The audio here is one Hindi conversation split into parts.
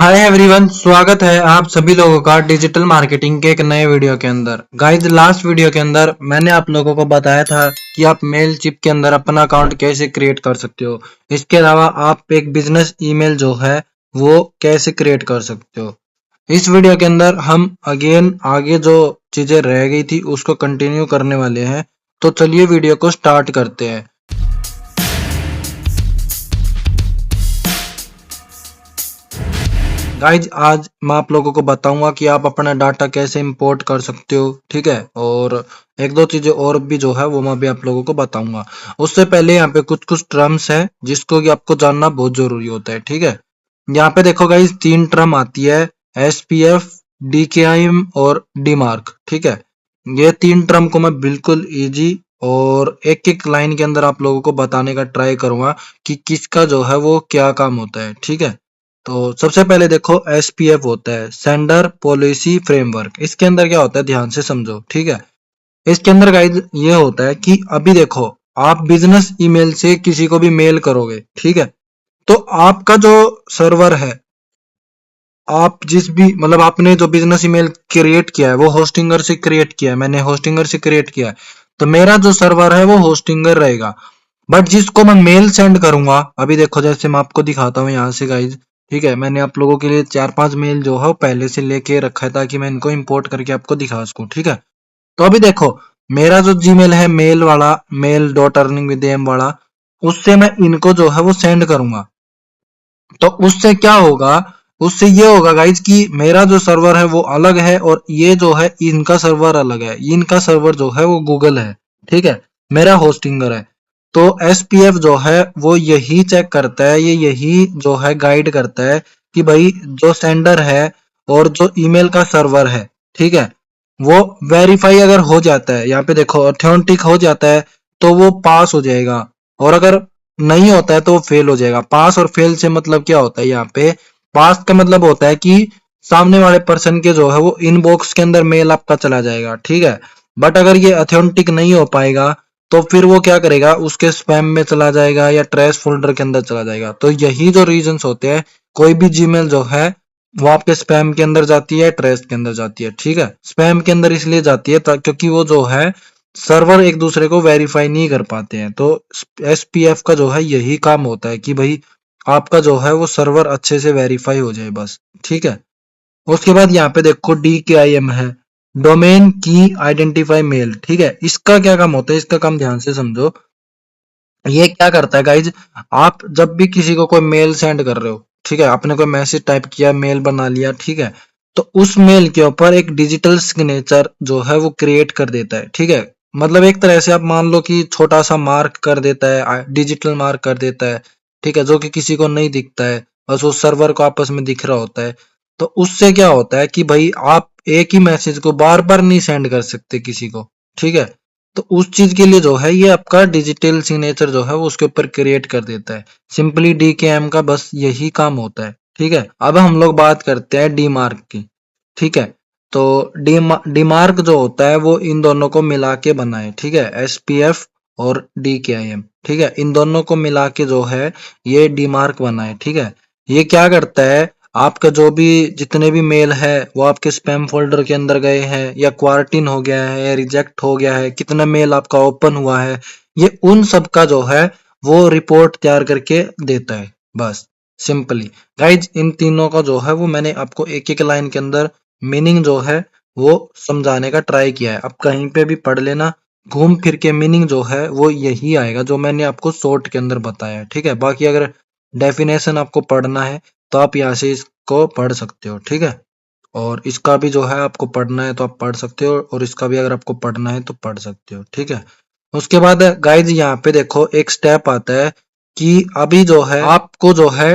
हाय एवरीवन, स्वागत है आप सभी लोगों का डिजिटल मार्केटिंग के एक नए वीडियो के अंदर। गाइस, लास्ट वीडियो के अंदर मैंने आप लोगों को बताया था कि आप मेल चिप के अंदर अपना अकाउंट कैसे क्रिएट कर सकते हो। इसके अलावा आप एक बिजनेस ईमेल जो है वो कैसे क्रिएट कर सकते हो। इस वीडियो के अंदर हम अगेन आगे जो चीजें रह गई थी उसको कंटिन्यू करने वाले हैं। तो चलिए वीडियो को स्टार्ट करते हैं। गाइज, आज मैं आप लोगों को बताऊंगा कि आप अपना डाटा कैसे इंपोर्ट कर सकते हो, ठीक है। और एक दो चीजें और भी जो है वो मैं भी आप लोगों को बताऊंगा। उससे पहले यहाँ पे कुछ कुछ टर्म्स है जिसको कि आपको जानना बहुत जरूरी होता है, ठीक है। यहाँ पे देखो गाइज, तीन टर्म आती है, SPF, DKIM और डीमार्क, ठीक है। ये तीन टर्म को मैं बिल्कुल इजी और एक एक लाइन के अंदर आप लोगों को बताने का ट्राई करूंगा कि किसका जो है वो क्या काम होता है, ठीक है। तो सबसे पहले देखो, SPF होता है सेंडर पॉलिसी फ्रेमवर्क। इसके अंदर क्या होता है, ध्यान से समझो, ठीक है। इसके अंदर गाइज ये होता है कि अभी देखो, आप बिजनेस ईमेल से किसी को भी मेल करोगे, ठीक है। तो आपका जो सर्वर है, आप जिस भी मतलब आपने जो बिजनेस ईमेल क्रिएट किया है वो होस्टिंगर से क्रिएट किया है, मैंने होस्टिंगर से क्रिएट किया है। तो मेरा जो सर्वर है वो होस्टिंगर रहेगा। बट जिसको मैं मेल सेंड करूंगा, अभी देखो जैसे मैं आपको दिखाता हूँ यहाँ से गाइज, ठीक है। मैंने आप लोगों के लिए 4-5 मेल जो है वो पहले से लेके रखा है ताकि मैं इनको इंपोर्ट करके आपको दिखा सकूं, ठीक है। तो अभी देखो, मेरा जो जीमेल है मेल वाला, mail dot earning with M वाला, उससे मैं इनको जो है वो सेंड करूंगा। तो उससे क्या होगा, उससे ये होगा गाइज कि मेरा जो सर्वर है वो अलग है और ये जो है इनका सर्वर अलग है। इनका सर्वर जो है वो गूगल है, ठीक है। मेरा होस्टिंगर है। तो SPF जो है वो यही चेक करता है, ये यही जो है गाइड करता है कि भाई जो सेंडर है और जो ईमेल का सर्वर है, ठीक है, वो वेरीफाई अगर हो जाता है, यहाँ पे देखो ऑथेंटिक हो जाता है, तो वो पास हो जाएगा। और अगर नहीं होता है तो वो फेल हो जाएगा। पास और फेल से मतलब क्या होता है, यहाँ पे पास का मतलब होता है कि सामने वाले पर्सन के जो है वो इनबॉक्स के अंदर मेल आपका चला जाएगा, ठीक है। बट अगर ये ऑथेंटिक नहीं हो पाएगा तो फिर वो क्या करेगा, उसके स्पैम में चला जाएगा या ट्रैश फोल्डर के अंदर चला जाएगा। तो यही जो रीजंस होते हैं, कोई भी जीमेल जो है वो आपके स्पैम के अंदर जाती है, ट्रैश के अंदर जाती है, ठीक है। स्पैम के अंदर इसलिए जाती है क्योंकि वो जो है सर्वर एक दूसरे को वेरीफाई नहीं कर पाते हैं। तो SPF का जो है यही काम होता है कि भाई आपका जो है वो सर्वर अच्छे से वेरीफाई हो जाए, बस, ठीक है। उसके बाद यहाँ पे देखो DKIM है, डोमेन की आइडेंटिफाई मेल, ठीक है। इसका क्या काम होता है, इसका काम ध्यान से समझो। ये क्या करता है गाइज, आप जब भी किसी को कोई मेल सेंड कर रहे हो, ठीक है, आपने कोई मैसेज टाइप किया, मेल बना लिया, ठीक है, तो उस मेल के ऊपर एक डिजिटल सिग्नेचर जो है वो क्रिएट कर देता है, ठीक है। मतलब एक तरह से आप मान लो कि छोटा सा मार्क कर देता है, डिजिटल मार्क कर देता है, ठीक है, जो कि किसी को नहीं दिखता है, बस वो सर्वर को आपस में दिख रहा होता है। तो उससे क्या होता है कि भाई आप एक ही मैसेज को बार बार नहीं सेंड कर सकते किसी को, ठीक है। तो उस चीज के लिए जो है ये आपका डिजिटल सिग्नेचर जो है वो उसके ऊपर क्रिएट कर देता है। सिंपली DKIM का बस यही काम होता है, ठीक है। अब हम लोग बात करते हैं डीमार्क की, ठीक है। तो डीमार्क जो होता है वो इन दोनों को मिला के बना है, ठीक है, SPF और DKIM, ठीक है। इन दोनों को मिला के जो है ये डीमार्क बना है, ठीक है। ये क्या करता है, आपका जो भी जितने भी मेल है वो आपके स्पैम फोल्डर के अंदर गए हैं या क्वारंटीन हो गया है या रिजेक्ट हो गया है, कितना मेल आपका ओपन हुआ है, ये उन सब का जो है वो रिपोर्ट तैयार करके देता है, बस, सिंपली। गाइज, इन तीनों का जो है वो मैंने आपको एक एक लाइन के अंदर मीनिंग जो है वो समझाने का ट्राई किया है। आप कहीं पे भी पढ़ लेना, घूम फिर के मीनिंग जो है वो यही आएगा जो मैंने आपको शॉर्ट के अंदर बताया है, ठीक है। बाकी अगर डेफिनेशन आपको पढ़ना है तो आप यहाँ से इसको पढ़ सकते हो, ठीक है। और इसका भी जो है आपको पढ़ना है तो आप पढ़ सकते हो, और इसका भी अगर आपको पढ़ना है तो पढ़ सकते हो, ठीक है। उसके बाद गाइज यहाँ पे देखो एक स्टेप आता है कि अभी जो है आपको जो है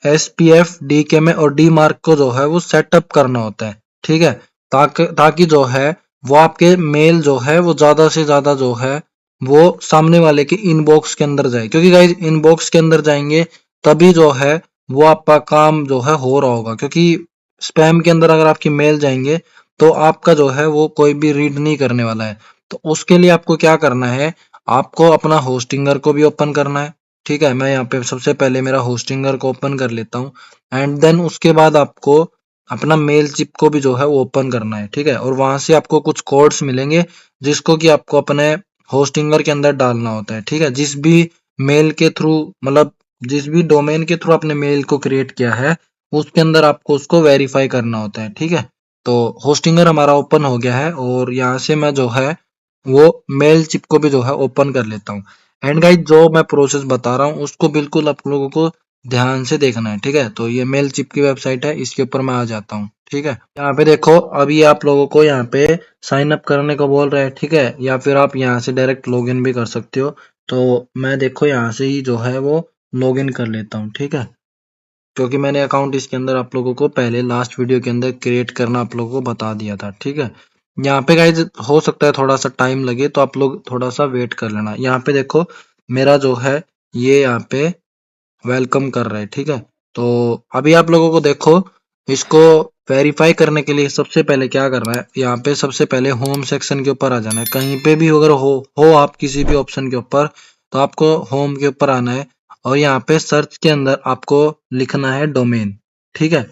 SPF DK में और डी मार्क को जो है वो सेटअप करना होता है, ठीक है। ताकि ताकि जो है वो आपके मेल जो है वो ज्यादा से ज्यादा जो है वो सामने वाले के इनबॉक्स के अंदर जाए, क्योंकि गाइज इनबॉक्स के अंदर जाएंगे तभी जो है वो आपका काम जो है हो रहा होगा। क्योंकि स्पैम के अंदर अगर आपकी मेल जाएंगे तो आपका जो है वो कोई भी रीड नहीं करने वाला है। तो उसके लिए आपको क्या करना है, आपको अपना होस्टिंगर को भी ओपन करना है, ठीक है। मैं यहाँ पे सबसे पहले मेरा होस्टिंगर को ओपन कर लेता हूँ एंड देन उसके बाद आपको अपना मेल चिप को भी जो है वो ओपन करना है, ठीक है। और वहां से आपको कुछ कोड्स मिलेंगे जिसको कि आपको अपने होस्टिंगर के अंदर डालना होता है, ठीक है। जिस भी मेल के थ्रू मतलब जिस भी डोमेन के थ्रू आपने मेल को क्रिएट किया है उसके अंदर आपको उसको वेरीफाई करना होता है, ठीक है। तो होस्टिंगर हमारा ओपन हो गया है और यहाँ से मैं जो है वो मेल चिप को भी जो है ओपन कर लेता हूँ। एंड गाइस जो मैं प्रोसेस बता रहा हूँ उसको बिल्कुल आप लोगों को ध्यान से देखना है, ठीक है। तो ये मेल चिप की वेबसाइट है, इसके ऊपर मैं आ जाता हूँ, ठीक है। यहाँ पे देखो अभी आप लोगों को यहाँ पे साइन अप करने को बोल रहा है, ठीक है। या फिर आप यहाँ से डायरेक्ट लॉगिन भी कर सकते हो। तो मैं देखो यहाँ से ही जो है वो लॉगिन कर लेता हूँ, ठीक है। क्योंकि मैंने अकाउंट इसके अंदर आप लोगों को पहले लास्ट वीडियो के अंदर क्रिएट करना आप लोगों को बता दिया था, ठीक है। यहाँ पे गाइज हो सकता है थोड़ा सा टाइम लगे तो आप लोग थोड़ा सा वेट कर लेना। यहाँ पे देखो मेरा जो है ये यहाँ पे वेलकम कर रहा है, ठीक है। तो अभी आप लोगों को देखो इसको वेरीफाई करने के लिए सबसे पहले क्या करना है, यहाँ पे सबसे पहले होम सेक्शन के ऊपर आ जाना है। कहीं पे भी अगर हो आप किसी भी ऑप्शन के ऊपर तो आपको होम के ऊपर आना है और यहाँ पे सर्च के अंदर आपको लिखना है डोमेन, ठीक है।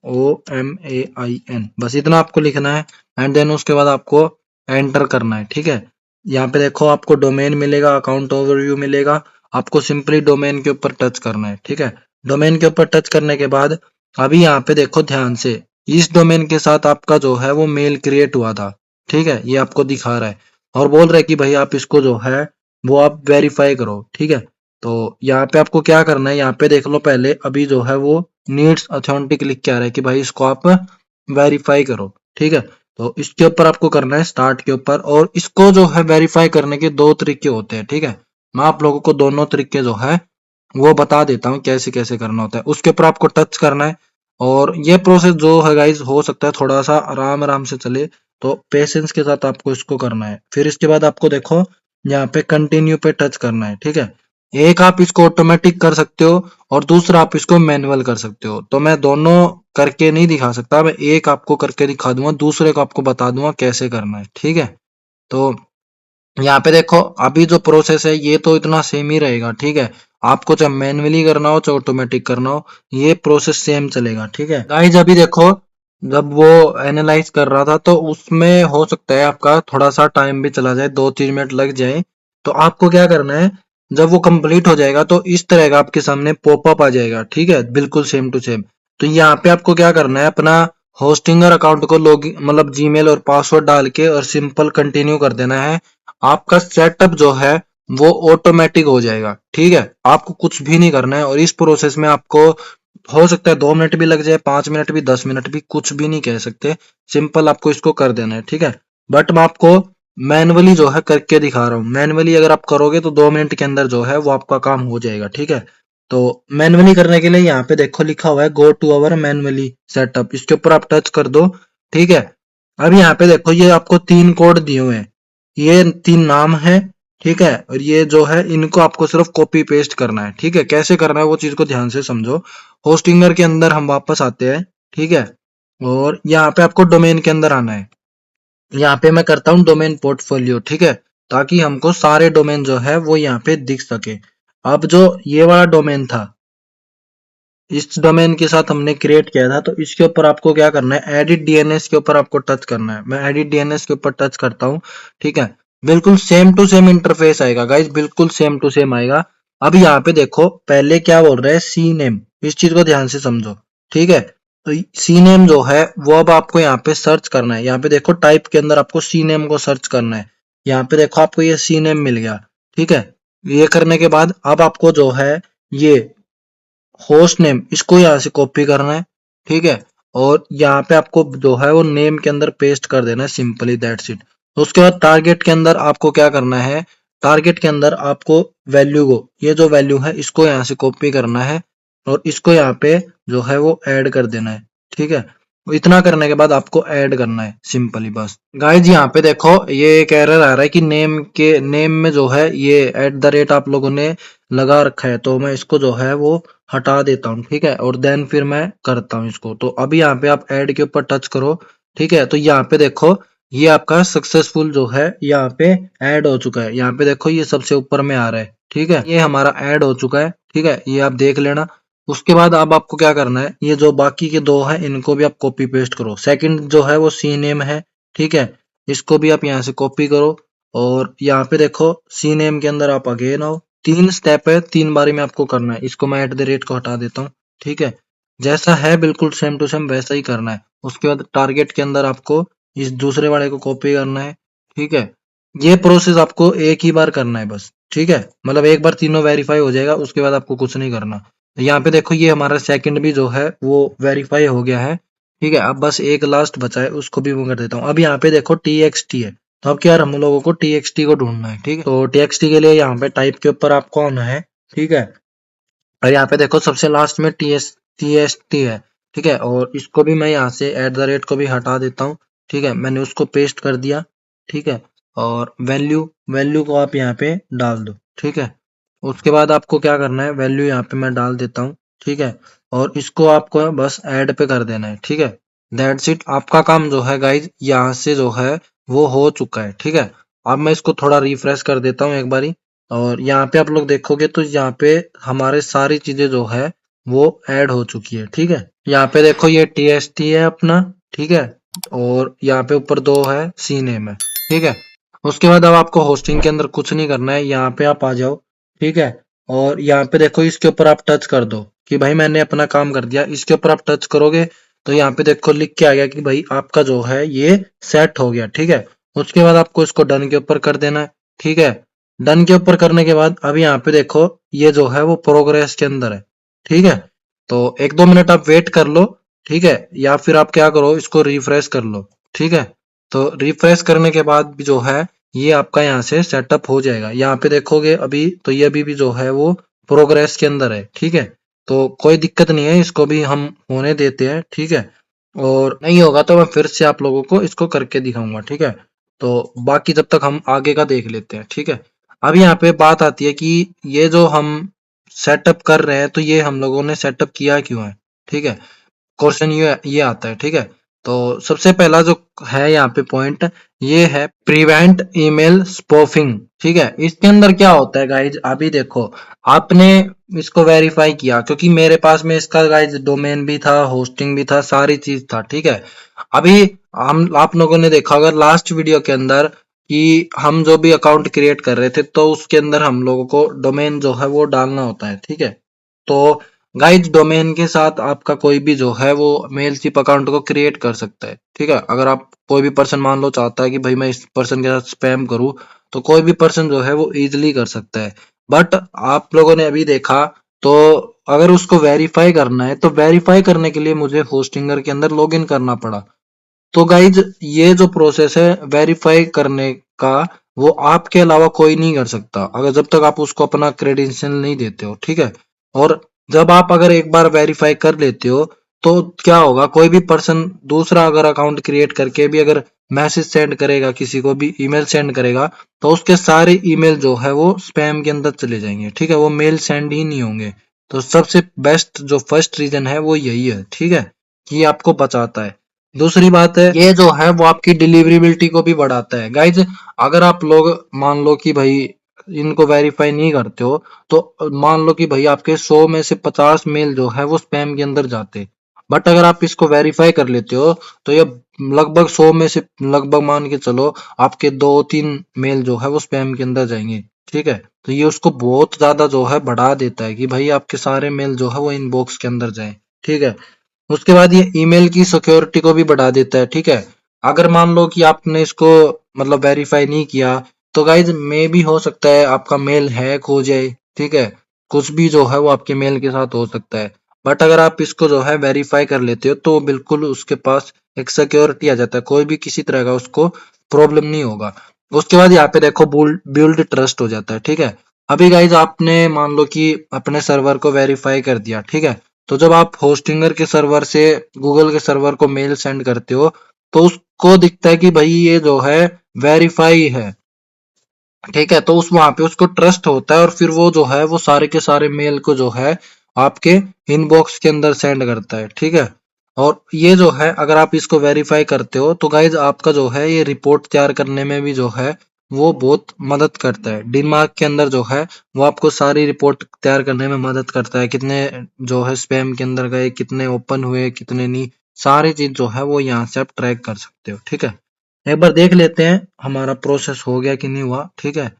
DOMAIN बस इतना आपको लिखना है एंड देन उसके बाद आपको एंटर करना है, ठीक है। यहाँ पे देखो आपको डोमेन मिलेगा, अकाउंट ओवरव्यू मिलेगा, आपको सिंपली डोमेन के ऊपर टच करना है, ठीक है। डोमेन के ऊपर टच करने के बाद अभी यहाँ पे देखो ध्यान से इस डोमेन के साथ आपका जो है वो मेल क्रिएट हुआ था, ठीक है। ये आपको दिखा रहा है और बोल रहा है कि भाई आप इसको जो है वो आप वेरीफाई करो, ठीक है। तो यहाँ पे आपको क्या करना है, यहाँ पे देख लो पहले अभी जो है वो नीड्स ऑथेंटिक लिख के आ रहा है कि भाई इसको आप वेरीफाई करो, ठीक है। तो इसके ऊपर आपको करना है स्टार्ट के ऊपर और इसको जो है वेरीफाई करने के दो तरीके होते हैं, ठीक है। मैं आप लोगों को दोनों तरीके जो है वो बता देता हूँ कैसे कैसे करना होता है। उसके ऊपर आपको टच करना है और ये प्रोसेस जो है गाइज हो सकता है थोड़ा सा आराम आराम से चले, तो पेशेंस के साथ आपको इसको करना है। फिर इसके बाद आपको देखो यहाँ पे कंटिन्यू पे टच करना है, ठीक है। एक आप इसको ऑटोमेटिक कर सकते हो और दूसरा आप इसको मैनुअल कर सकते हो। तो मैं दोनों करके नहीं दिखा सकता, मैं एक आपको करके दिखा दूंगा, दूसरे को आपको बता दूंगा कैसे करना है, ठीक है। तो यहाँ पे देखो अभी जो प्रोसेस है ये तो इतना सेम ही रहेगा, ठीक है। आपको चाहे मैन्युअली करना हो चाहे ऑटोमेटिक करना हो ये प्रोसेस सेम चलेगा, ठीक है। गाइज अभी देखो जब वो एनालाइज कर रहा था तो उसमें हो सकता है आपका थोड़ा सा टाइम भी चला जाए, 2-3 मिनट लग जाए। तो आपको क्या करना है, जब वो कंप्लीट हो जाएगा तो इस तरह का आपके सामने पॉपअप आ जाएगा, ठीक है, बिल्कुल सेम टू सेम। तो यहाँ पे आपको क्या करना है, अपना होस्टिंगर अकाउंट को लॉग मतलब जीमेल और पासवर्ड डाल के और सिंपल कंटिन्यू कर देना है। आपका सेटअप जो है वो ऑटोमेटिक हो जाएगा, ठीक है। आपको कुछ भी नहीं करना है और इस प्रोसेस में आपको हो सकता है 2 मिनट भी लग जाए, 5 मिनट भी, 10 मिनट भी, कुछ भी नहीं कह सकते। सिंपल आपको इसको कर देना है, ठीक है। बट मैं आपको मैनुअली जो है करके दिखा रहा हूँ। मैनुअली अगर आप करोगे तो 2 मिनट के अंदर जो है वो आपका काम हो जाएगा, ठीक है। तो मैनुअली करने के लिए यहाँ पे देखो लिखा हुआ है go to our manually setup, इसके ऊपर आप टच कर दो, ठीक है। अब यहाँ पे देखो ये आपको 3 कोड दिए हुए हैं, ये 3 नाम है, ठीक है। और ये जो है इनको आपको सिर्फ कॉपी पेस्ट करना है, ठीक है। कैसे करना है वो चीज को ध्यान से समझो। होस्टिंगर के अंदर हम वापस आते हैं, ठीक है। और यहाँ पे आपको डोमेन के अंदर आना है। यहाँ पे मैं करता हूँ डोमेन पोर्टफोलियो, ठीक है, ताकि हमको सारे डोमेन जो है वो यहाँ पे दिख सके। अब जो ये वाला डोमेन था इस डोमेन के साथ हमने क्रिएट किया था, तो इसके ऊपर आपको क्या करना है, एडिट डीएनएस के ऊपर आपको टच करना है। मैं एडिट डीएनएस के ऊपर टच करता हूँ, ठीक है। बिल्कुल सेम टू सेम इंटरफेस आएगा गाइज, बिल्कुल सेम टू सेम आएगा। अब यहाँ पे देखो पहले क्या बोल रहा है, सी नेम, इस चीज को ध्यान से समझो, ठीक है। तो सी नेम जो है वो अब आपको यहाँ पे सर्च करना है। यहाँ पे देखो टाइप के अंदर आपको सी नेम को सर्च करना है। यहाँ पे देखो आपको ये सी नेम मिल गया, ठीक है। ये करने के बाद अब आपको जो है ये होस्ट नेम इसको यहाँ से कॉपी करना है, ठीक है। और यहाँ पे आपको जो है वो नेम के अंदर पेस्ट कर देना है, सिंपली दैट्स इट। तो उसके बाद टारगेट के अंदर आपको क्या करना है, टारगेट के अंदर आपको वैल्यू को, ये जो वैल्यू है इसको यहाँ से कॉपी करना है और इसको यहाँ पे जो है वो ऐड कर देना है, ठीक है। तो इतना करने के बाद आपको ऐड करना है सिंपली बस। गाइज यहाँ पे देखो ये एक एरर आ रहा है कि नेम में जो है ये @ आप लोगों ने लगा रखा है, तो मैं इसको जो है वो हटा देता हूँ, ठीक है। और देन फिर मैं करता हूँ इसको। तो अभी यहाँ पे आप ऐड के ऊपर टच करो, ठीक है। तो यहाँ पे देखो ये आपका सक्सेसफुल जो है यहाँ पे ऐड हो चुका है। यहाँ पे देखो ये सबसे ऊपर में आ रहा है, ठीक है, ये हमारा ऐड हो चुका है। ठीक है, ये आप देख लेना। उसके बाद अब आपको क्या करना है, ये जो बाकी के दो हैं इनको भी आप कॉपी पेस्ट करो। सेकंड जो है वो सी नेम है। ठीक है, इसको भी आप यहाँ से कॉपी करो और यहाँ पे देखो सी नेम के अंदर आप अगेन आओ। 3 स्टेप है, 3 बारी में आपको करना है। इसको मैं @ को हटा देता हूँ। ठीक है, जैसा है बिल्कुल सेम टू सेम वैसा ही करना है। उसके बाद टारगेट के अंदर आपको इस दूसरे वाले को कॉपी करना है। ठीक है, ये प्रोसेस आपको एक ही बार करना है बस। ठीक है, मतलब एक बार तीनों वेरीफाई हो जाएगा, उसके बाद आपको कुछ नहीं करना। तो यहाँ पे देखो ये हमारा सेकंड भी जो है वो वेरीफाई हो गया है। ठीक है, अब बस एक लास्ट बचा है, उसको भी मैं कर देता हूँ। अब यहाँ पे देखो txt है, तो अब क्या हम लोगों को txt को ढूंढना है। ठीक है, तो txt के लिए यहाँ पे टाइप के ऊपर आपको आना है। ठीक है, और यहाँ पे देखो सबसे लास्ट में tst है। ठीक है, और इसको भी मैं यहाँ से @ को भी हटा देता हूँ। ठीक है, मैंने उसको पेस्ट कर दिया। ठीक है, और वैल्यू वैल्यू को आप यहाँ पे डाल दो। ठीक है, उसके बाद आपको क्या करना है, वैल्यू यहाँ पे मैं डाल देता हूँ। ठीक है, और इसको आपको बस ऐड पे कर देना है। ठीक है, दैट्स इट। आपका काम जो है गाइज यहाँ से जो है वो हो चुका है। ठीक है, अब मैं इसको थोड़ा रिफ्रेश कर देता हूँ एक बारी, और यहाँ पे आप लोग देखोगे तो यहाँ पे हमारे सारी चीजें जो है वो ऐड हो चुकी है। ठीक है, यहाँ पे देखो ये tst है अपना। ठीक है, और यहाँ पे ऊपर दो है सी नेम है। ठीक है, उसके बाद अब आपको होस्टिंग के अंदर कुछ नहीं करना है, यहाँ पे आप आ जाओ। ठीक है, और यहाँ पे देखो इसके ऊपर आप टच कर दो कि भाई मैंने अपना काम कर दिया। इसके ऊपर आप टच करोगे तो यहाँ पे देखो लिख के आ गया कि भाई आपका जो है ये सेट हो गया। ठीक है, उसके बाद आपको इसको डन के ऊपर कर देना है। ठीक है, डन के ऊपर करने के बाद अब यहाँ पे देखो ये जो है वो प्रोग्रेस के अंदर है। ठीक है, तो 1-2 मिनट आप वेट कर लो। ठीक है, या फिर आप क्या करो इसको रिफ्रेश कर लो। ठीक है, तो रिफ्रेश करने के बाद भी जो है ये आपका यहाँ से सेटअप हो जाएगा। यहाँ पे देखोगे अभी तो ये अभी भी जो है वो प्रोग्रेस के अंदर है। ठीक है, तो कोई दिक्कत नहीं है, इसको भी हम होने देते हैं। ठीक है, और नहीं होगा तो मैं फिर से आप लोगों को इसको करके दिखाऊंगा। ठीक है, तो बाकी जब तक हम आगे का देख लेते हैं। ठीक है, अब यहाँ पे बात आती है कि ये जो हम सेटअप कर रहे हैं तो ये हम लोगों ने सेटअप किया क्यों है। ठीक है, क्वेश्चन ये आता है। ठीक है, तो सबसे पहला जो है यहाँ पे पॉइंट ये है प्रिवेंट ईमेल स्पूफिंग। ठीक है, इसके अंदर क्या होता है गाइज, अभी देखो आपने इसको वेरीफाई किया क्योंकि मेरे पास में इसका गाइज डोमेन भी था, होस्टिंग भी था, सारी चीज था। ठीक है, अभी हम आप लोगों ने देखा अगर लास्ट वीडियो के अंदर कि हम जो भी अकाउंट क्रिएट कर रहे थे तो उसके अंदर हम लोगों को डोमेन जो है वो डालना होता है। ठीक है, तो गाइज डोमेन के साथ आपका कोई भी जो है वो मेलशिप अकाउंट को क्रिएट कर सकता है। ठीक है, अगर आप कोई भी पर्सन मान लो चाहता है कि भाई मैं इस पर्सन के साथ स्पैम करूं तो कोई भी पर्सन जो है वो इजीली कर सकता है। बट आप लोगों ने अभी देखा तो अगर उसको वेरीफाई करना है तो वेरीफाई करने के लिए मुझे होस्टिंगर के अंदर लॉगिन करना पड़ा। तो गाइज ये जो प्रोसेस है वेरीफाई करने का वो आपके अलावा कोई नहीं कर सकता अगर जब तक आप उसको अपना क्रेडेंशियल नहीं देते हो। ठीक है, और जब आप अगर एक बार वेरीफाई कर लेते हो तो क्या होगा, कोई भी पर्सन दूसरा अगर अकाउंट क्रिएट करके भी अगर मैसेज सेंड करेगा, किसी को भी ईमेल सेंड करेगा तो उसके सारे ईमेल जो है वो स्पैम के अंदर चले जाएंगे। ठीक है, वो मेल सेंड ही नहीं होंगे। तो सबसे बेस्ट जो फर्स्ट रीजन है वो यही है। ठीक है, कि ये आपको बचाता है। दूसरी बात है ये जो है वो आपकी डिलीवरेबिलिटी को भी बढ़ाता है। गाइज अगर आप लोग मान लो कि भाई इनको वेरीफाई नहीं करते हो तो मान लो कि भाई आपके 100 में से 50 मेल जो है वो स्पैम के अंदर जाते। बट अगर आप इसको वेरीफाई कर लेते हो तो ये लगभग 100 में से लगभग मान के चलो आपके 2-3 मेल जो है वो स्पैम के अंदर जाएंगे। ठीक है, तो ये उसको बहुत ज्यादा जो है बढ़ा देता है कि भाई आपके सारे मेल जो है वो इनबॉक्स के अंदर जाए। ठीक है, उसके बाद ये ईमेल की सिक्योरिटी को भी बढ़ा देता है। ठीक है, अगर मान लो कि आपने इसको मतलब वेरीफाई नहीं किया तो गाइज मे भी हो सकता है आपका मेल हैक हो जाए। ठीक है, कुछ भी जो है वो आपके मेल के साथ हो सकता है। बट अगर आप इसको जो है वेरीफाई कर लेते हो तो बिल्कुल उसके पास एक सिक्योरिटी आ जाता है, कोई भी किसी तरह का उसको प्रॉब्लम नहीं होगा। उसके बाद यहाँ पे देखो बिल्ड ट्रस्ट हो जाता है। ठीक है, अभी गाइज आपने मान लो कि अपने सर्वर को वेरीफाई कर दिया। ठीक है, तो जब आप होस्टिंगर के सर्वर से गूगल के सर्वर को मेल सेंड करते हो तो उसको दिखता है कि भाई ये जो है वेरीफाई है। ठीक है, तो उस वहां पे उसको ट्रस्ट होता है और फिर वो जो है वो सारे के सारे मेल को जो है आपके इनबॉक्स के अंदर सेंड करता है। ठीक है, और ये जो है अगर आप इसको वेरीफाई करते हो तो गाइज आपका जो है ये रिपोर्ट तैयार करने में भी जो है वो बहुत मदद करता है। डीमार्क के अंदर जो है वो आपको सारी रिपोर्ट तैयार करने में मदद करता है, कितने जो है स्पैम के अंदर गए, कितने ओपन हुए, कितने नहीं, सारी चीज जो है वो यहाँ से आप ट्रैक कर सकते हो। ठीक है, एक बार देख लेते हैं हमारा प्रोसेस हो गया कि नहीं हुआ। ठीक है,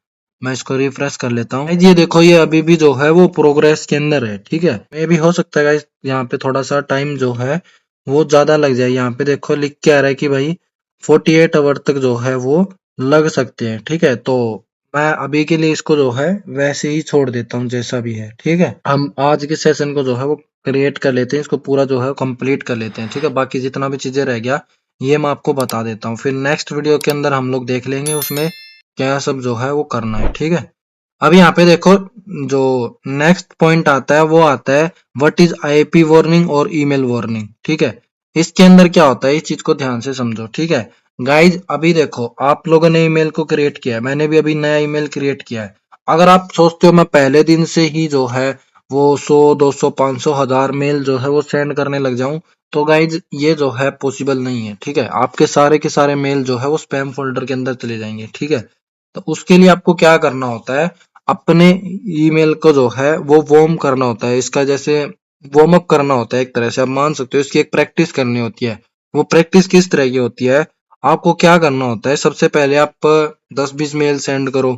मैं इसको रिफ्रेश कर लेता हूँ। ये देखो ये अभी भी जो है वो प्रोग्रेस के अंदर है। ठीक है, मे भी हो सकता है गाइस यहाँ पे थोड़ा सा टाइम जो है वो ज्यादा लग जाए। यहाँ पे देखो लिख के आ रहा है कि भाई 48 आवर तक जो है वो लग सकते हैं। ठीक है, तो मैं अभी के लिए इसको जो है वैसे ही छोड़ देता हूँ जैसा भी है। ठीक है, हम आज के सेशन को जो है वो क्रिएट कर लेते हैं, इसको पूरा जो है कंप्लीट कर लेते हैं। ठीक है, बाकी जितना भी चीजें रह गया ये मैं आपको बता देता हूँ, फिर नेक्स्ट वीडियो के अंदर हम लोग देख लेंगे उसमें क्या सब जो है वो करना है। ठीक है, अब यहाँ पे देखो जो नेक्स्ट पॉइंट आता है वो आता है व्हाट इज आईपी वार्निंग और ईमेल वार्निंग। ठीक है, इसके अंदर क्या होता है इस चीज को ध्यान से समझो। ठीक है गाइज, अभी देखो आप लोगों ने ईमेल को क्रिएट किया है, मैंने भी अभी नया ईमेल क्रिएट किया है। अगर आप सोचते हो मैं पहले दिन से ही जो है वो 100 200 500 1000 मेल जो है वो सेंड करने लग जाऊं, तो गाइज ये जो है पॉसिबल नहीं है। ठीक है, आपके सारे के सारे मेल जो है वो स्पैम फोल्डर के अंदर चले जाएंगे। ठीक है, तो उसके लिए आपको क्या करना होता है, अपने ईमेल को जो है वो वार्म करना होता है, इसका जैसे वार्म अप करना होता है एक तरह से आप मान सकते हो। इसकी एक प्रैक्टिस करनी होती है। वो प्रैक्टिस किस तरह की होती है, आपको क्या करना होता है, सबसे पहले आप 10-20 मेल सेंड करो।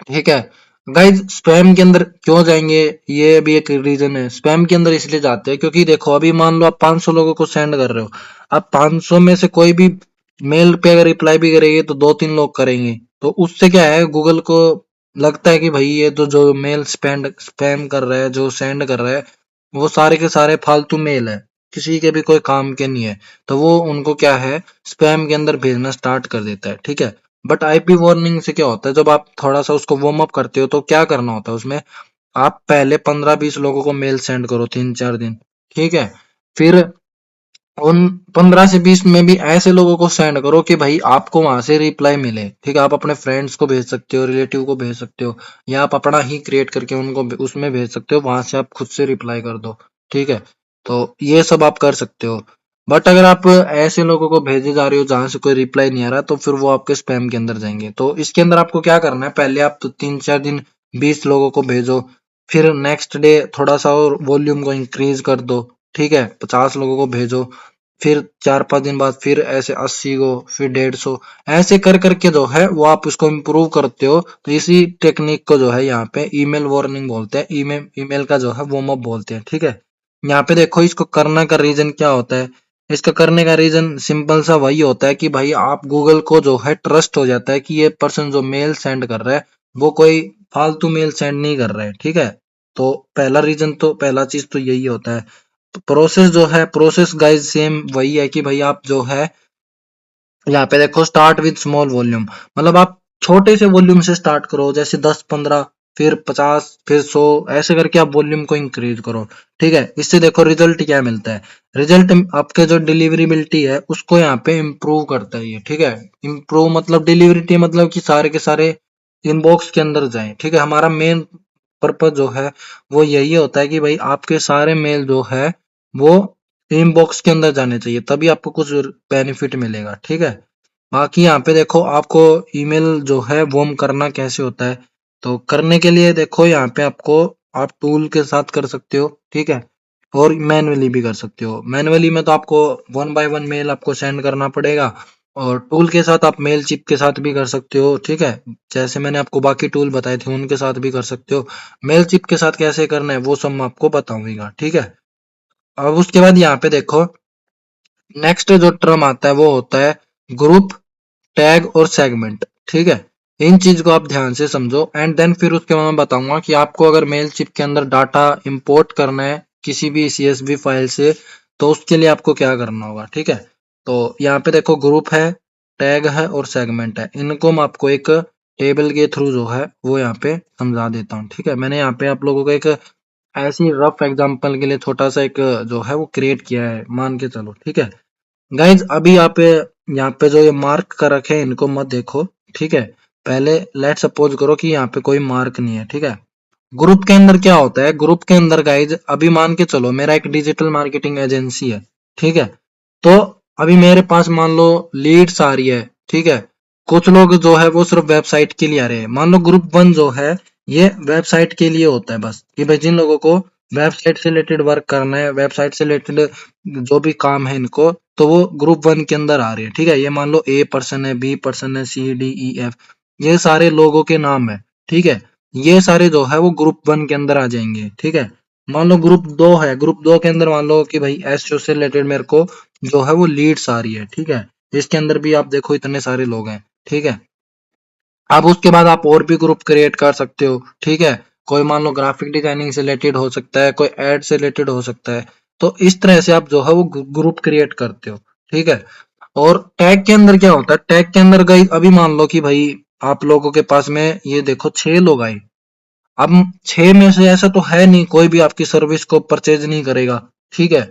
ठीक है गाइज, स्पैम के अंदर क्यों जाएंगे, ये भी एक रीजन है। स्पैम के अंदर इसलिए जाते हैं क्योंकि देखो अभी मान लो आप 500 लोगों को सेंड कर रहे हो, अब 500 में से कोई भी मेल पे अगर रिप्लाई भी करेंगे तो 2-3 लोग करेंगे, तो उससे क्या है गूगल को लगता है कि भाई ये तो जो मेल स्पैम कर रहा है, जो सेंड कर रहा है वो सारे के सारे फालतू मेल है, किसी के भी कोई काम के नहीं है, तो वो उनको क्या है स्पैम के अंदर भेजना स्टार्ट कर देता है। ठीक है, बट आईपी वार्निंग से क्या होता है, जब आप थोड़ा सा उसको वार्म अप करते हो तो क्या करना होता है उसमें, आप पहले 15-20 लोगों को मेल सेंड करो 3-4 दिन। ठीक है, फिर उन 15 से 20 में भी ऐसे लोगों को सेंड करो कि भाई आपको वहां से रिप्लाई मिले। ठीक है, आप अपने फ्रेंड्स को भेज सकते हो, रिलेटिव को भेज सकते हो, या आप अपना ही क्रिएट करके उनको उसमें भेज सकते हो, वहां से आप खुद से रिप्लाई कर दो। ठीक है, तो ये सब आप कर सकते हो। बट अगर आप ऐसे लोगों को भेजे जा रहे हो जहां से कोई रिप्लाई नहीं आ रहा, तो फिर वो आपके स्पैम के अंदर जाएंगे। तो इसके अंदर आपको क्या करना है, पहले आप तो 3-4 दिन 20 लोगों को भेजो, फिर नेक्स्ट डे थोड़ा सा और वॉल्यूम को इंक्रीज कर दो। ठीक है, 50 लोगों को भेजो, फिर 4-5 दिन बाद फिर ऐसे 80 को, फिर 150, ऐसे कर करके जो है वो आप उसको इम्प्रूव करते हो। तो इसी टेक्निक को जो है यहाँ पे ईमेल वार्निंग बोलते हैं, ईमेल ईमेल का जो है वार्म अप बोलते हैं। ठीक है, यहाँ पे देखो इसको करने का रीजन क्या होता है, इसका करने का रीजन सिंपल सा वही होता है कि भाई आप गूगल को जो है ट्रस्ट हो जाता है कि ये पर्सन जो मेल सेंड कर रहा है वो कोई फालतू मेल सेंड नहीं कर रहा है। ठीक है, तो पहला रीजन तो पहला चीज तो यही होता है। प्रोसेस जो है, प्रोसेस गाइज सेम वही है कि भाई आप जो है यहाँ पे देखो स्टार्ट विद स्मॉल वॉल्यूम, मतलब आप छोटे से वॉल्यूम से स्टार्ट करो, जैसे 10-15 फिर 50 फिर 100, ऐसे करके आप वॉल्यूम को इंक्रीज करो। ठीक है, इससे देखो रिजल्ट क्या मिलता है, रिजल्ट आपके जो डिलीवरेबिलिटी है उसको यहाँ पे इम्प्रूव करता है ये। ठीक है, इम्प्रूव मतलब डिलीवरिटी मतलब कि सारे के सारे इनबॉक्स के अंदर जाए। ठीक है, हमारा मेन पर्पज जो है वो यही होता है कि भाई आपके सारे मेल जो है वो इनबॉक्स के अंदर जाने चाहिए, तभी आपको कुछ बेनिफिट मिलेगा। ठीक है, बाकी यहाँ पे देखो आपको ईमेल जो है वार्म करना कैसे होता है, तो करने के लिए देखो यहाँ पे आपको आप टूल के साथ कर सकते हो। ठीक है, और मैनुअली भी कर सकते हो। मैनुअली में तो आपको 1 बाय 1 मेल आपको सेंड करना पड़ेगा, और टूल के साथ आप मेल चिप के साथ भी कर सकते हो। ठीक है, जैसे मैंने आपको बाकी टूल बताए थे उनके साथ भी कर सकते हो। मेल चिप के साथ कैसे करना है वो सब मैं आपको बताऊंगा। ठीक है, अब उसके बाद यहाँ पे देखो नेक्स्ट जो टर्म आता है वो होता है ग्रुप, टैग और सेगमेंट। ठीक है, इन चीज को आप ध्यान से समझो, एंड देन फिर उसके बाद मैं बताऊंगा कि आपको अगर मेल चिप के अंदर डाटा इंपोर्ट करना है किसी भी CSV फाइल से, तो उसके लिए आपको क्या करना होगा। ठीक है, तो यहाँ पे देखो ग्रुप है, टैग है और सेगमेंट है, इनको मैं आपको एक टेबल के थ्रू जो है वो यहाँ पे समझा देता हूँ। ठीक है, मैंने यहाँ पे आप लोगों को एक ऐसी रफ एग्जांपल के लिए छोटा सा एक जो है वो क्रिएट किया है, मान के चलो। ठीक है गाइज, अभी आप यहाँ पे जो ये मार्क कर रखे हैं इनको मत देखो। ठीक है, पहले लेट सपोज करो कि यहाँ पे कोई मार्क नहीं है। ठीक है, ग्रुप के अंदर क्या होता है, ग्रुप के अंदर गाइज अभी मान के चलो मेरा एक डिजिटल मार्केटिंग एजेंसी है। ठीक है, तो अभी मेरे पास मान लो लीड्स आ रही है। ठीक है, कुछ लोग जो है वो सिर्फ वेबसाइट के लिए आ रहे हैं। मान लो ग्रुप वन जो है ये वेबसाइट के लिए होता है बस, कि भाई जिन लोगों को वेबसाइट से रिलेटेड वर्क करना है, वेबसाइट से रिलेटेड जो भी काम है इनको, तो वो ग्रुप वन के अंदर आ रहे हैं। ठीक है, ये मान लो ए पर्सन है, बी पर्सन है, सी डी ई एफ, ये सारे लोगों के नाम है। ठीक है, ये सारे जो है वो ग्रुप वन के अंदर आ जाएंगे। ठीक है, मान लो ग्रुप दो है, ग्रुप दो के अंदर मान लो कि भाई एसईओ से रिलेटेड मेरे को जो है वो लीड्स आ रही है। ठीक है, इसके अंदर भी आप देखो इतने सारे लोग हैं। ठीक है, अब उसके बाद आप और भी ग्रुप क्रिएट कर सकते हो। ठीक है, कोई मान लो ग्राफिक डिजाइनिंग से रिलेटेड हो सकता है, कोई एड से रिलेटेड हो सकता है। तो इस तरह से आप जो है वो ग्रुप क्रिएट करते हो। ठीक है, और टैग के अंदर क्या होता है, टैग के अंदर गई अभी मान लो कि भाई आप लोगों के पास में ये देखो 6 लोग आए। अब 6 में से ऐसा तो है नहीं कोई भी आपकी सर्विस को परचेज नहीं करेगा। ठीक है,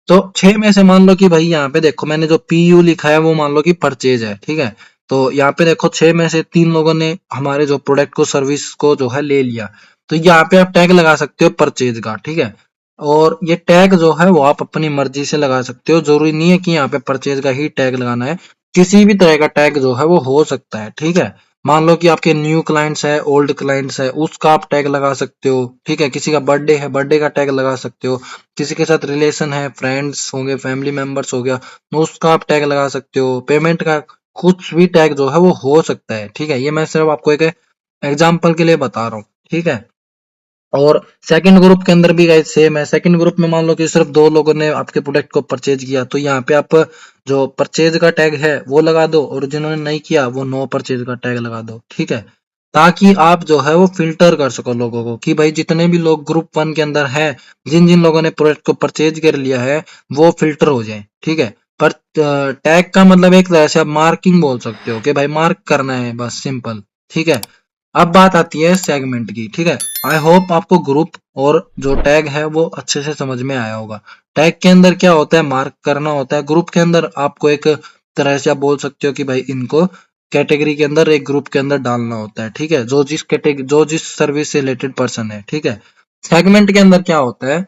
तो 6 में से मान लो कि भाई यहाँ पे देखो मैंने जो पीयू लिखा है वो मान लो कि परचेज है। ठीक है, तो यहाँ पे देखो 6 में से 3 लोगों ने हमारे जो प्रोडक्ट को सर्विस को जो है ले लिया। तो यहाँ पे आप टैग लगा सकते हो परचेज का। ठीक है, और ये टैग जो है वो आप अपनी मर्जी से लगा सकते हो, जरूरी नहीं है कि यहाँ पे परचेज का ही टैग लगाना है। किसी भी तरह का टैग जो है वो हो सकता है। ठीक है, मान लो कि आपके न्यू क्लाइंट्स है, ओल्ड क्लाइंट्स है, उसका आप टैग लगा सकते हो। ठीक है, किसी का बर्थडे है, बर्थडे का टैग लगा सकते हो। किसी के साथ रिलेशन है, फ्रेंड्स होंगे, फैमिली मेंबर्स हो गया, तो उसका आप टैग लगा सकते हो। पेमेंट का कुछ भी टैग जो है वो हो सकता है। ठीक है, ये मैं सिर्फ आपको एक एग्जांपल के लिए बता रहा हूँ। ठीक है, और सेकंड ग्रुप के अंदर भी गाइस सेम है। सेकंड ग्रुप में मान लो कि सिर्फ 2 लोगों ने आपके प्रोडक्ट को परचेज किया, तो यहाँ पे आप जो परचेज का टैग है वो लगा दो, और जिन्होंने नहीं किया वो नो परचेज का टैग लगा दो। ठीक है, ताकि आप जो है वो फिल्टर कर सको लोगों को, कि भाई जितने भी लोग ग्रुप वन के अंदर हैं, जिन जिन लोगों ने प्रोडक्ट को परचेज कर लिया है वो फिल्टर हो जाए। ठीक है, पर टैग का मतलब एक तरह से आप मार्किंग बोल सकते हो, कि भाई मार्क करना है बस, सिंपल। ठीक है, अब बात आती है सेगमेंट की। ठीक है, आई होप आपको ग्रुप और जो टैग है वो अच्छे से समझ में आया होगा। टैग के अंदर क्या होता है, मार्क करना होता है। ग्रुप के अंदर आपको एक तरह से आप बोल सकते हो कि भाई इनको कैटेगरी के अंदर, एक ग्रुप के अंदर डालना होता है। ठीक है, जो जिस कैटेगरी, जो जिस सर्विस से रिलेटेड पर्सन है। ठीक है, सेगमेंट के अंदर क्या होता है,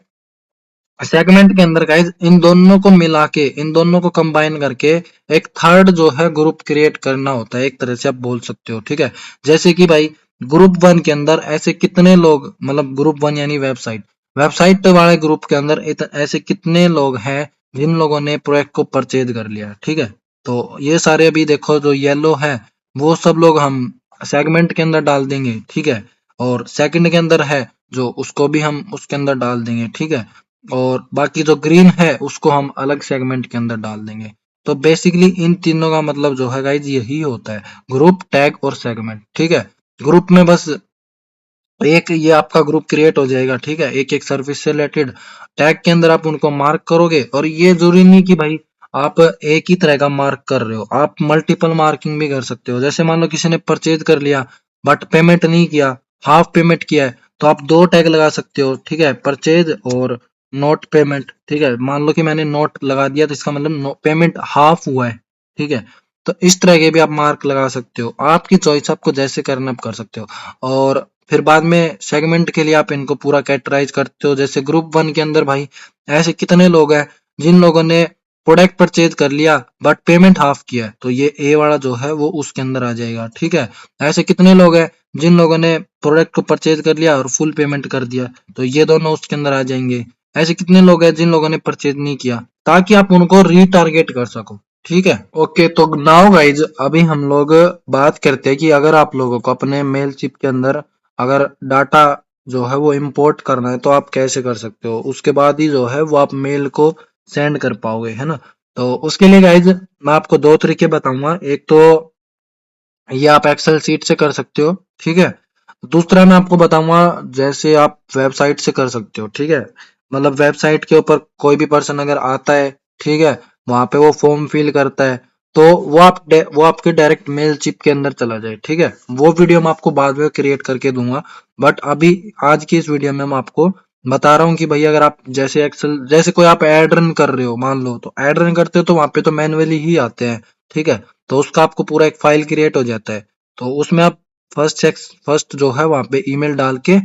सेगमेंट के अंदर गाइज इन दोनों को मिला के, इन दोनों को कंबाइन करके एक थर्ड जो है ग्रुप क्रिएट करना होता है, एक तरह से आप बोल सकते हो। ठीक है, जैसे कि भाई ग्रुप वन के अंदर ऐसे कितने लोग, मतलब ग्रुप वन यानी वेबसाइट, वेबसाइट वाले ग्रुप के अंदर ऐसे कितने लोग हैं जिन लोगों ने प्रोडक्ट को परचेज कर लिया। ठीक है, तो ये सारे अभी देखो जो येलो है वो सब लोग हम सेगमेंट के अंदर डाल देंगे। ठीक है, और सेकंड के अंदर है जो, उसको भी हम उसके अंदर डाल देंगे। ठीक है, और बाकी जो ग्रीन है उसको हम अलग सेगमेंट के अंदर डाल देंगे। तो बेसिकली इन तीनों का मतलब जो है गाइज यही होता है, ग्रुप, टैग और सेगमेंट। ठीक है, ग्रुप में बस एक ये आपका ग्रुप क्रिएट हो जाएगा। ठीक है, एक एक सर्विस से रिलेटेड। टैग के अंदर आप उनको मार्क करोगे, और ये जरूरी नहीं कि भाई आप एक ही तरह का मार्क कर रहे हो, आप मल्टीपल मार्किंग भी कर सकते हो। जैसे मान लो किसी ने परचेज कर लिया बट पेमेंट नहीं किया, हाफ पेमेंट किया है, तो आप 2 टैग लगा सकते हो। ठीक है, परचेज और नोट पेमेंट। ठीक है, मान लो कि मैंने नोट लगा दिया तो इसका मतलब पेमेंट हाफ हुआ है। ठीक है, तो इस तरह के भी आप मार्क लगा सकते हो, आपकी चॉइस, आपको जैसे करना आप कर सकते हो। और फिर बाद में सेगमेंट के लिए आप इनको पूरा कैटेगराइज करते हो। जैसे ग्रुप वन के अंदर भाई ऐसे कितने लोग हैं जिन लोगों ने प्रोडक्ट परचेज कर लिया बट पेमेंट हाफ किया है, तो ये ए वाला जो है वो उसके अंदर आ जाएगा। ठीक है, ऐसे कितने लोग हैं जिन लोगों ने प्रोडक्ट को परचेज कर लिया और फुल पेमेंट कर दिया, तो ये दोनों उसके अंदर आ जाएंगे। ऐसे कितने लोग हैं जिन लोगों ने परचेज नहीं किया, ताकि आप उनको रीटारगेट कर सको। ठीक है, ओके, तो नाउ गाइज अभी हम लोग बात करते हैं कि अगर आप लोगों को अपने मेल चिप के अंदर अगर डाटा जो है वो इंपोर्ट करना है तो आप कैसे कर सकते हो, उसके बाद ही जो है वो आप मेल को सेंड कर पाओगे, है ना। तो उसके लिए गाइज मैं आपको 2 तरीके बताऊंगा। एक तो ये आप एक्सेल सीट से कर सकते हो। ठीक है, दूसरा मैं आपको बताऊंगा जैसे आप वेबसाइट से कर सकते हो। ठीक है, मतलब वेबसाइट के ऊपर कोई भी पर्सन अगर आता है, ठीक है, वहां पे वो फॉर्म फिल करता है, तो वो आपके डायरेक्ट मेल चिप के अंदर चला जाए। ठीक है, वो वीडियो मैं आपको बाद में क्रिएट करके दूंगा, बट अभी आज की इस वीडियो में मैं आपको बता रहा हूँ कि भैया अगर आप जैसे एक्सेल, जैसे कोई आप एड रन कर रहे हो, मान लो तो एड रन करते हो तो वहां पे तो मैनुअली ही आते हैं। ठीक है, तो उसका आपको पूरा एक फाइल क्रिएट हो जाता है, तो उसमें आप फर्स्ट जो है वहां पे ईमेल डाल के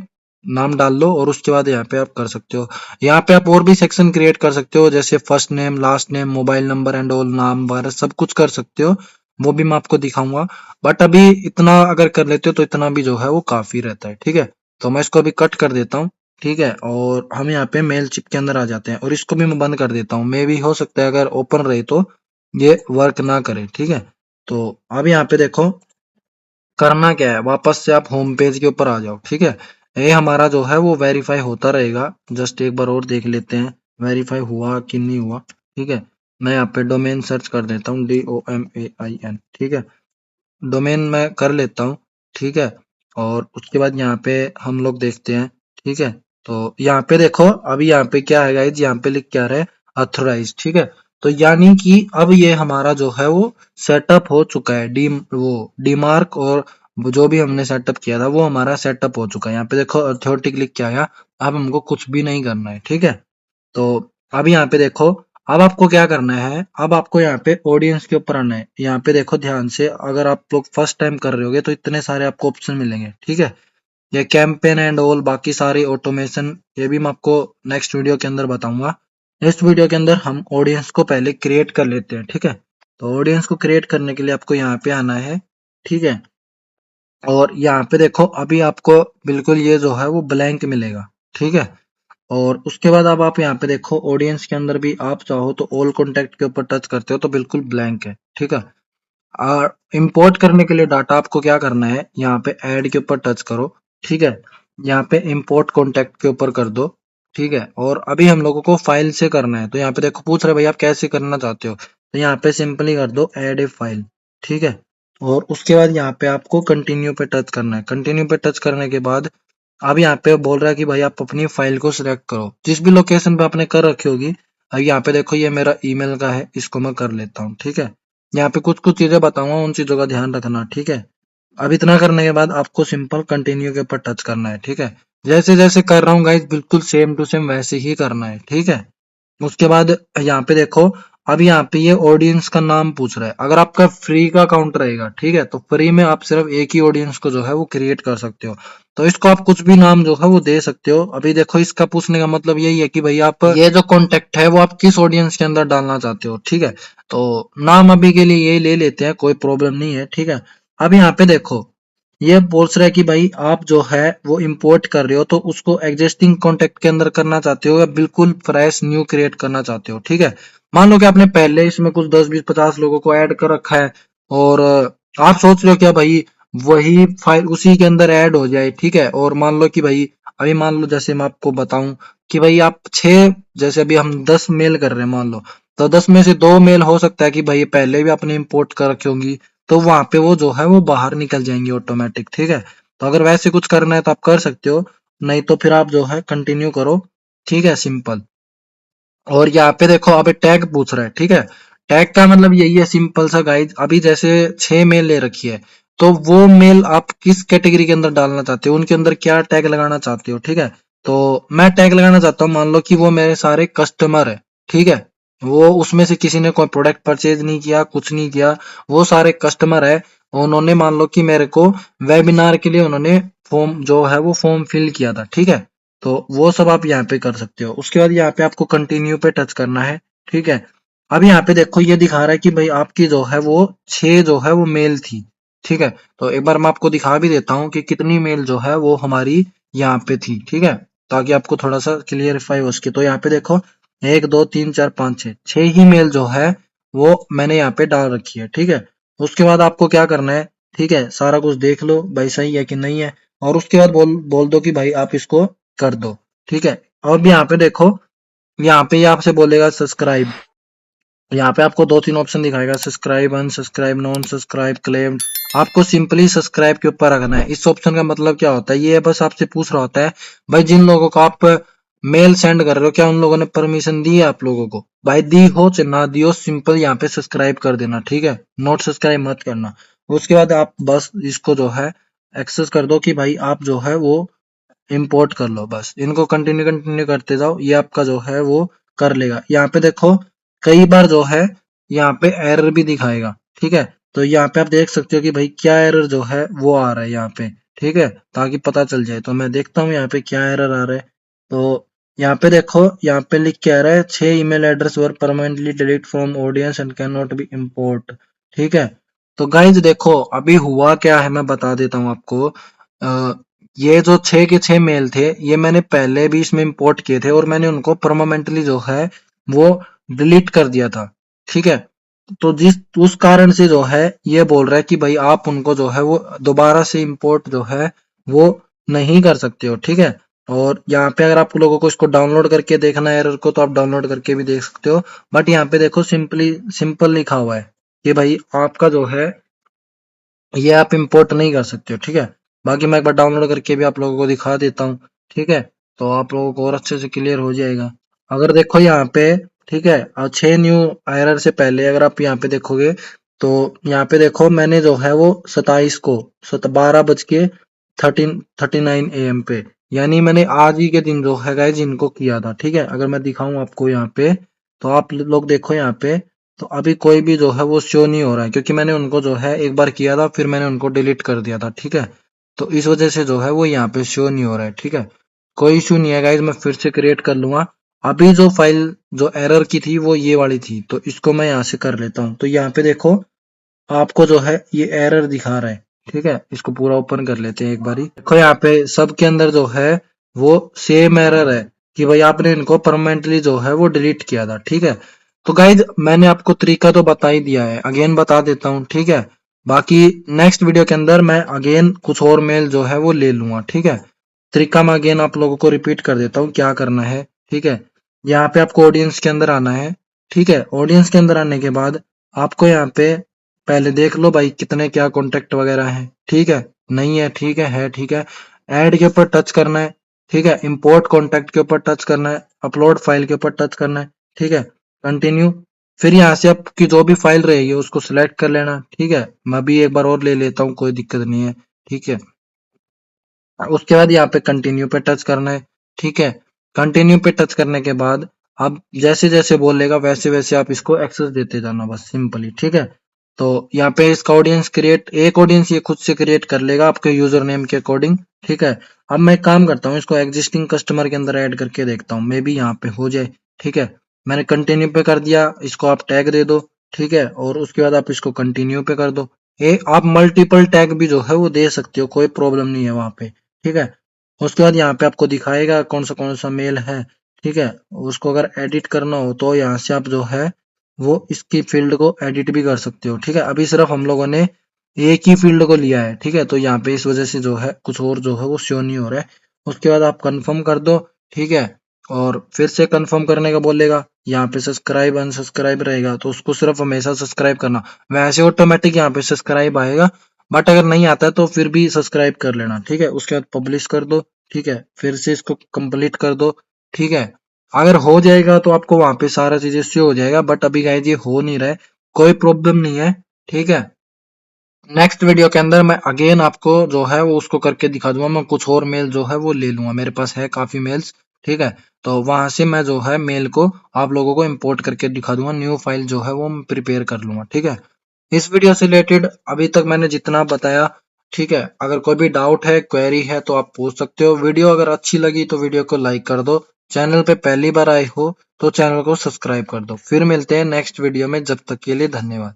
नाम डाल लो, और उसके बाद यहाँ पे आप कर सकते हो। यहाँ पे आप और भी सेक्शन क्रिएट कर सकते हो, जैसे first name, last name, mobile number and all, नाम वगैरह सब कुछ कर सकते हो। वो भी मैं आपको दिखाऊंगा। बट अभी इतना अगर कर लेते हो तो इतना भी जो है वो काफी रहता है, ठीक है। तो मैं इसको अभी कट कर देता हूँ, ठीक है। और हम यहाँ पे मेल चिप के अंदर आ जाते हैं और इसको भी मैं बंद कर देता हूँ। मे भी हो सकता है अगर ओपन रहे तो ये वर्क ना करे, ठीक है। तो अब यहाँ पे देखो करना क्या है, वापस से आप होम पेज के ऊपर आ जाओ, ठीक है। ये हमारा जो है वो वेरीफाई होता रहेगा। जस्ट एक बार और देख लेते हैं वेरीफाई हुआ कि नहीं हुआ, ठीक है। मैं यहाँ पे डोमेन सर्च कर देता हूँ, DOMAIN, ठीक है। डोमेन मैं कर लेता हूँ, ठीक है। और उसके बाद यहाँ पे हम लोग देखते हैं, ठीक है। तो यहाँ पे देखो अभी यहाँ पे क्या है गाइज, यहाँ पे लिख क्या रहा है, अथोराइज, ठीक है। तो यानी कि अब ये हमारा जो है वो सेटअप हो चुका है, वो डीमार्क और वो जो भी हमने सेटअप किया था वो हमारा सेटअप हो चुका है। यहाँ पे देखो अथॉरिटी क्लिक किया गया, अब हमको कुछ भी नहीं करना है, ठीक है। तो अब यहाँ पे देखो अब आपको क्या करना है, अब आपको यहाँ पे ऑडियंस के ऊपर आना है। यहाँ पे देखो ध्यान से, अगर आप लोग फर्स्ट टाइम कर रहे होगे तो इतने सारे आपको ऑप्शन मिलेंगे, ठीक है। ये कैंपेन एंड ऑल बाकी सारी ऑटोमेशन ये भी मैं आपको नेक्स्ट वीडियो के अंदर बताऊंगा। नेक्स्ट वीडियो के अंदर हम ऑडियंस को पहले क्रिएट कर लेते हैं, ठीक है। तो ऑडियंस को क्रिएट करने के लिए आपको यहाँ पे आना है, ठीक है। और यहाँ पे देखो अभी आपको बिल्कुल ये जो है वो ब्लैंक मिलेगा, ठीक है। और उसके बाद अब आप यहाँ पे देखो ऑडियंस के अंदर भी आप चाहो तो ऑल कॉन्टेक्ट के ऊपर टच करते हो तो बिल्कुल ब्लैंक है, ठीक है। और इंपोर्ट करने के लिए डाटा आपको क्या करना है, यहाँ पे ऐड के ऊपर टच करो, ठीक है। यहाँ पे इंपोर्ट कॉन्टेक्ट के ऊपर कर दो, ठीक है। और अभी हम लोगों को फाइल से करना है, तो यहाँ पे देखो पूछ रहे भाई आप कैसे करना चाहते हो, तो यहाँ पे सिंपली कर दो ऐड ए फाइल, ठीक है। और उसके बाद यहाँ पे आपको कंटिन्यू पे टच करना है। कंटिन्यू पे टच करने के बाद अब यहाँ पे बोल रहा है कि भाई आप अपनी फाइल को सिलेक्ट करो जिस भी लोकेशन पे आपने कर रखी होगी। अब यहाँ पे देखो ये मेरा ईमेल का है, इसको मैं कर लेता हूँ, ठीक है। यहाँ पे कुछ कुछ चीजें बताऊंगा, उन चीजों का ध्यान रखना, ठीक है। अब इतना करने के बाद आपको सिंपल कंटिन्यू के ऊपर टच करना है, ठीक है। जैसे जैसे कर रहा हूँ गाइस बिल्कुल सेम टू सेम वैसे ही करना है, ठीक है। उसके बाद यहाँ पे देखो अब यहाँ पे ये ऑडियंस का नाम पूछ रहा है। अगर आपका फ्री का अकाउंट रहेगा, ठीक है, तो फ्री में आप सिर्फ एक ही ऑडियंस को जो है वो क्रिएट कर सकते हो। तो इसको आप कुछ भी नाम जो है वो दे सकते हो। अभी देखो इसका पूछने का मतलब यही है कि भाई आप ये जो कॉन्टेक्ट है वो आप किस ऑडियंस के अंदर डालना चाहते हो, ठीक है। तो नाम अभी के लिए यही ले लेते हैं, कोई प्रॉब्लम नहीं है, ठीक है। अब यहाँ पे देखो ये पूछ रहा है कि भाई आप जो है वो इंपोर्ट कर रहे हो तो उसको एग्जिस्टिंग कॉन्टेक्ट के अंदर करना चाहते हो या बिल्कुल फ्रेश न्यू क्रिएट करना चाहते हो, ठीक है। मान लो कि आपने पहले इसमें कुछ 10 20 50 लोगों को ऐड कर रखा है और आप सोच रहे हो क्या भाई वही फाइल उसी के अंदर ऐड हो जाए, ठीक है। और मान लो कि भाई अभी मान लो जैसे मैं आपको बताऊं कि भाई आप 6 जैसे अभी हम 10 मेल कर रहे हैं मान लो, तो 10 में से 2 मेल हो सकता है कि भाई पहले भी आपने इंपोर्ट कर रखी होंगी, तो वहां पे वो जो है वो बाहर निकल जाएंगे ऑटोमेटिक, ठीक है। तो अगर वैसे कुछ करना है तो आप कर सकते हो, नहीं तो फिर आप जो है कंटिन्यू करो, ठीक है, सिंपल। और यहाँ पे देखो अभी टैग पूछ रहा है, ठीक है। टैग का मतलब यही है सिंपल सा गाइड, अभी जैसे 6 मेल ले रखी है तो वो मेल आप किस कैटेगरी के अंदर डालना चाहते हो, उनके अंदर क्या टैग लगाना चाहते हो, ठीक है। तो मैं टैग लगाना चाहता हूँ, मान लो कि वो मेरे सारे कस्टमर है, ठीक है। वो उसमें से किसी ने कोई प्रोडक्ट परचेज नहीं किया, कुछ नहीं किया, वो सारे कस्टमर है। उन्होंने मान लो कि मेरे को वेबिनार के लिए उन्होंने फॉर्म जो है वो फॉर्म फिल किया था, ठीक है। तो वो सब आप यहाँ पे कर सकते हो। उसके बाद यहाँ पे आपको कंटिन्यू पे टच करना है, ठीक है। अब यहाँ पे देखो ये दिखा रहा है कि भाई आपकी जो है वो 6 जो है वो मेल थी, ठीक है। तो एक बार मैं आपको दिखा भी देता हूँ कि कितनी मेल जो है वो हमारी यहाँ पे थी, ठीक है, ताकि आपको थोड़ा सा क्लियरिफाई हो सके। तो यहाँ पे देखो 1 2 3 4 5 6 ही मेल जो है वो मैंने यहाँ पे डाल रखी है, ठीक है। उसके बाद आपको क्या करना है, ठीक है, सारा कुछ देख लो भाई सही है कि नहीं है। और उसके बाद बोल बोल दो कि भाई आप इसको कर दो, ठीक है। अब यहाँ पे देखो यहाँ पे ये आपसे बोलेगा सब्सक्राइब, यहाँ पे आपको 2 3 ऑप्शन दिखाएगा, subscribe, unsubscribe, non subscribe, claim. आपको सिंपली सब्सक्राइब के ऊपर रखना है। इस ऑप्शन का मतलब क्या होता है, ये बस आपसे पूछ रहा होता है भाई जिन लोगों को आप मेल सेंड कर रहे हो क्या उन लोगों ने परमिशन दी है आप लोगों को, भाई दी हो चाहे ना दी हो सिंपल यहाँ पे सब्सक्राइब कर देना, ठीक है, नॉट सब्सक्राइब मत करना। उसके बाद आप बस इसको जो है एक्सेस कर दो कि भाई आप जो है वो इंपोर्ट कर लो, बस इनको कंटिन्यू कंटिन्यू करते जाओ, ये आपका जो है वो कर लेगा। यहाँ पे देखो कई बार जो है यहाँ पे एरर भी दिखाएगा, ठीक है। तो यहाँ पे आप देख सकते हो कि भाई क्या एरर जो है वो आ रहा है यहाँ पे, ठीक है, ताकि पता चल जाए। तो मैं देखता हूँ यहाँ पे क्या एरर आ रहा है। तो यहाँ पे देखो यहाँ पे लिख के आ रहा है 6 email address were permanently delete from audience and can not be import, ठीक है। तो गाइज देखो अभी हुआ क्या है मैं बता देता हूँ आपको। अ, ये जो 6 के 6 मेल थे ये मैंने पहले भी इसमें इंपोर्ट किए थे और मैंने उनको परमानेंटली जो है वो डिलीट कर दिया था। ठीक है, तो जिस उस कारण से जो है ये बोल रहा है कि भाई आप उनको जो है वो दोबारा से इंपोर्ट जो है वो नहीं कर सकते हो। ठीक है, और यहाँ पे अगर आप लोगों को इसको डाउनलोड करके देखना है एरर को तो आप डाउनलोड करके भी देख सकते हो। बट यहाँ पे देखो सिंपल लिखा हुआ है कि भाई आपका जो है ये आप इंपोर्ट नहीं कर सकते हो। ठीक है, बाकी मैं एक बार डाउनलोड करके भी आप लोगों को दिखा देता हूँ। ठीक है, तो आप लोगों को और अच्छे से क्लियर हो जाएगा। अगर देखो यहाँ पे, ठीक है, 6 न्यू एरर से पहले अगर आप यहाँ पे देखोगे तो यहाँ पे देखो मैंने जो है वो 27 को 12:39 AM पे, यानी मैंने आज ही के दिन जो है गाइस इनको किया था। ठीक है, अगर मैं दिखाऊं आपको यहाँ पे तो आप लोग देखो यहाँ पे, तो अभी कोई भी जो है वो शो नहीं हो रहा है क्योंकि मैंने उनको जो है एक बार किया था फिर मैंने उनको डिलीट कर दिया था। ठीक है, तो इस वजह से जो है वो यहाँ पे शो नहीं हो रहा है। ठीक है, कोई इशू नहीं है गाइज, मैं फिर से क्रिएट कर लूंगा। अभी जो फाइल जो एरर की थी वो ये वाली थी, तो इसको मैं यहाँ से कर लेता हूँ। तो यहाँ पे देखो आपको जो है ये एरर दिखा रहा है। ठीक है, इसको पूरा ओपन कर लेते हैं एक बारी। देखो यहाँ पे सबके अंदर जो है वो सेम एरर है कि भाई आपने इनको परमानेंटली जो है वो डिलीट किया था। ठीक है, तो गाइज मैंने आपको तरीका तो बता ही दिया है, अगेन बता देता हूँ। ठीक है, बाकी नेक्स्ट वीडियो के अंदर मैं अगेन कुछ और मेल जो है वो ले लूंगा। ठीक है, तरीका मैं अगेन आप लोगों को रिपीट कर देता हूँ क्या करना है। ठीक है, यहाँ पे आपको ऑडियंस के अंदर आना है। ठीक है, ऑडियंस के अंदर आने के बाद आपको यहाँ पे पहले देख लो भाई कितने क्या कॉन्टेक्ट वगैरह हैं। ठीक है, नहीं है, ठीक है, ठीक है। ऐड के ऊपर टच करना है। ठीक है, इंपोर्ट कॉन्टेक्ट के ऊपर टच करना है, अपलोड फाइल के ऊपर टच करना है। ठीक है, कंटिन्यू। फिर यहाँ से आपकी जो भी फाइल रहेगी उसको सिलेक्ट कर लेना। ठीक है, मैं भी एक बार और ले लेता हूँ, कोई दिक्कत नहीं है। ठीक है, उसके बाद यहाँ पे कंटिन्यू पे टच करना है। ठीक है, कंटिन्यू पे टच करने के बाद अब जैसे जैसे बोलेगा वैसे वैसे आप इसको एक्सेस देते जाना, बस सिंपली। ठीक है, तो यहाँ पे इसका ऑडियंस क्रिएट, एक ऑडियंस ये खुद से क्रिएट कर लेगा आपके यूजर नेम के अकॉर्डिंग। ठीक है, अब मैं एक काम करता हूँ, इसको एग्जिस्टिंग कस्टमर के अंदर ऐड करके देखता हूँ, मे बी यहाँ पे हो जाए। ठीक है, मैंने कंटिन्यू पे कर दिया, इसको आप टैग दे दो। ठीक है, और उसके बाद आप इसको कंटिन्यू पे कर दो। आप मल्टीपल टैग भी जो है वो दे सकते हो, कोई प्रॉब्लम नहीं है वहां पे। ठीक है, उसके बाद यहाँ पे आपको दिखाएगा कौन सा मेल है। ठीक है, उसको अगर एडिट करना हो तो यहाँ से आप जो है वो इसकी फील्ड को एडिट भी कर सकते हो। ठीक है, अभी सिर्फ हम लोगों ने एक ही फील्ड को लिया है। ठीक है, तो यहाँ पे इस वजह से जो है कुछ और जो है वो शो नहीं हो रहा है। उसके बाद आप कंफर्म कर दो। ठीक है, और फिर से कंफर्म करने का बोलेगा, यहाँ पे सब्सक्राइब अनसब्सक्राइब रहेगा तो उसको सिर्फ हमेशा सब्सक्राइब करना। वैसे ऑटोमेटिक यहाँ पे सब्सक्राइब आएगा, बट अगर नहीं आता है तो फिर भी सब्सक्राइब कर लेना। ठीक है, उसके बाद पब्लिश कर दो। ठीक है, फिर से इसको कंप्लीट कर दो। ठीक है, अगर हो जाएगा तो आपको वहां पे सारा चीजें शो हो जाएगा, बट अभी गाइस ये हो नहीं रहा है, कोई प्रॉब्लम नहीं है। ठीक है, नेक्स्ट वीडियो के अंदर मैं अगेन आपको जो है वो उसको करके दिखा दूंगा। मैं कुछ और मेल जो है वो ले लूंगा, मेरे पास है काफी मेल्स। ठीक है, तो वहां से मैं जो है मेल को आप लोगों को इंपोर्ट करके दिखा दूंगा, न्यू फाइल जो है वो मैं प्रिपेयर कर लूंगा। ठीक है, इस वीडियो से रिलेटेड अभी तक मैंने जितना बताया। ठीक है, अगर कोई भी डाउट है क्वेरी है तो आप पूछ सकते हो। वीडियो अगर अच्छी लगी तो वीडियो को लाइक कर दो, चैनल पे पहली बार आए हो तो चैनल को सब्सक्राइब कर दो। फिर मिलते हैं नेक्स्ट वीडियो में, जब तक के लिए धन्यवाद।